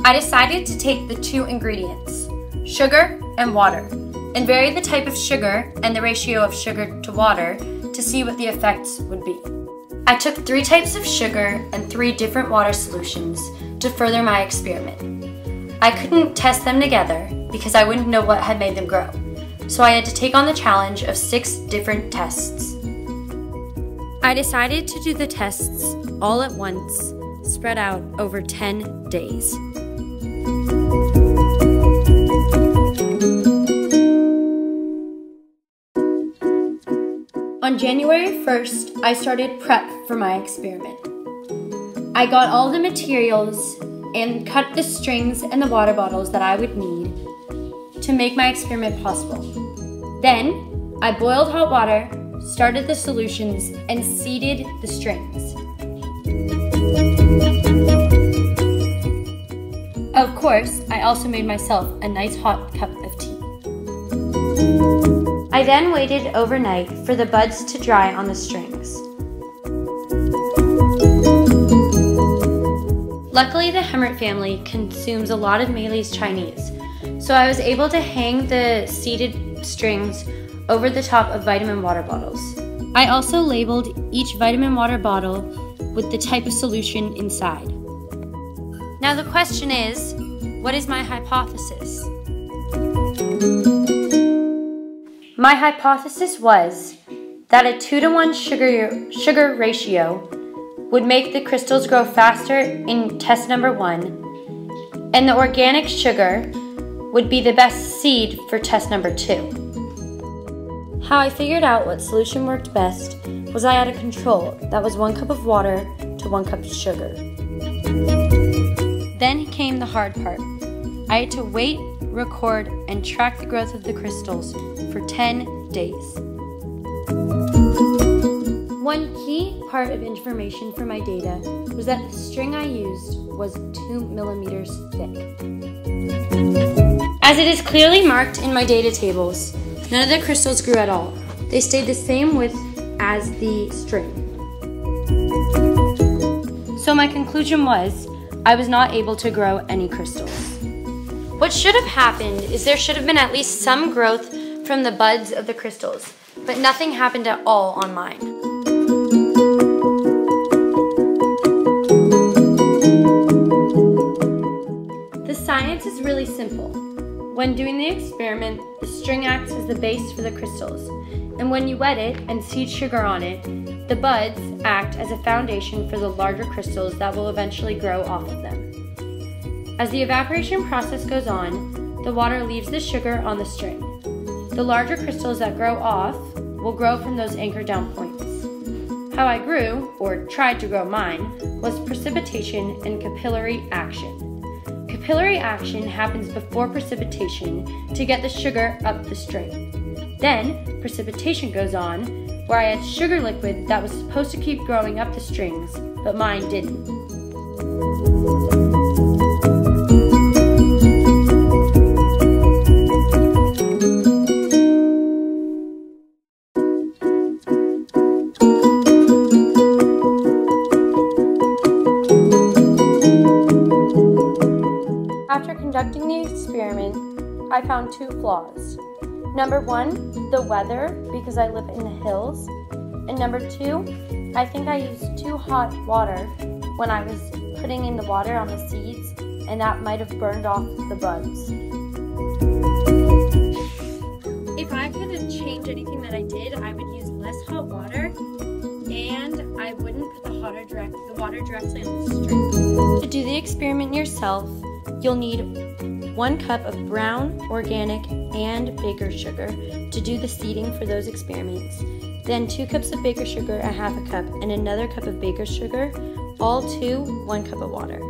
I decided to take the two ingredients, sugar and water, and vary the type of sugar and the ratio of sugar to water to see what the effects would be. I took 3 types of sugar and 3 different water solutions to further my experiment. I couldn't test them together because I wouldn't know what had made them grow, so I had to take on the challenge of 6 different tests. I decided to do the tests all at once, spread out over 10 days. On January 1st, I started prep for my experiment. I got all the materials and cut the strings and the water bottles that I would need to make my experiment possible. Then, I boiled hot water, started the solutions, and seeded the strings. Of course, I also made myself a nice hot cup of tea. I then waited overnight for the buds to dry on the strings. Luckily, the Hemmert family consumes a lot of Meili's Chinese, so I was able to hang the seeded strings over the top of vitamin water bottles. I also labeled each vitamin water bottle with the type of solution inside. Now the question is, what is my hypothesis? My hypothesis was that a 2-to-1 sugar ratio would make the crystals grow faster in test number 1, and the organic sugar would be the best seed for test number 2. How I figured out what solution worked best was I had a control that was 1 cup of water to 1 cup of sugar. Then came the hard part. I had to wait, record, and track the growth of the crystals for 10 days. One key part of information for my data was that the string I used was 2 millimeters thick. As it is clearly marked in my data tables, none of the crystals grew at all. They stayed the same width as the string. So my conclusion was, I was not able to grow any crystals. What should have happened is there should have been at least some growth from the buds of the crystals, but nothing happened at all on mine. The science is really simple. When doing the experiment, the string acts as the base for the crystals, and when you wet it and seed sugar on it, the buds act as a foundation for the larger crystals that will eventually grow off of them. As the evaporation process goes on, the water leaves the sugar on the string. The larger crystals that grow off will grow from those anchored down points. How I grew, or tried to grow mine, was precipitation and capillary action. Capillary action happens before precipitation to get the sugar up the string. Then, precipitation goes on, where I had sugar liquid that was supposed to keep growing up the strings, but mine didn't. After conducting the experiment, I found 2 flaws. Number 1, the weather, because I live in the hills. And number 2, I think I used too hot water when I was putting in the water on the seeds, and that might have burned off the buds. If I could change anything that I did, I would use less hot water, and I wouldn't put the water directly on the string. To do the experiment yourself, you'll need 1 cup of brown, organic, and baker sugar to do the seeding for those experiments. Then 2 cups of baker sugar, a half a cup, and another cup of baker sugar, all to 1 cup of water.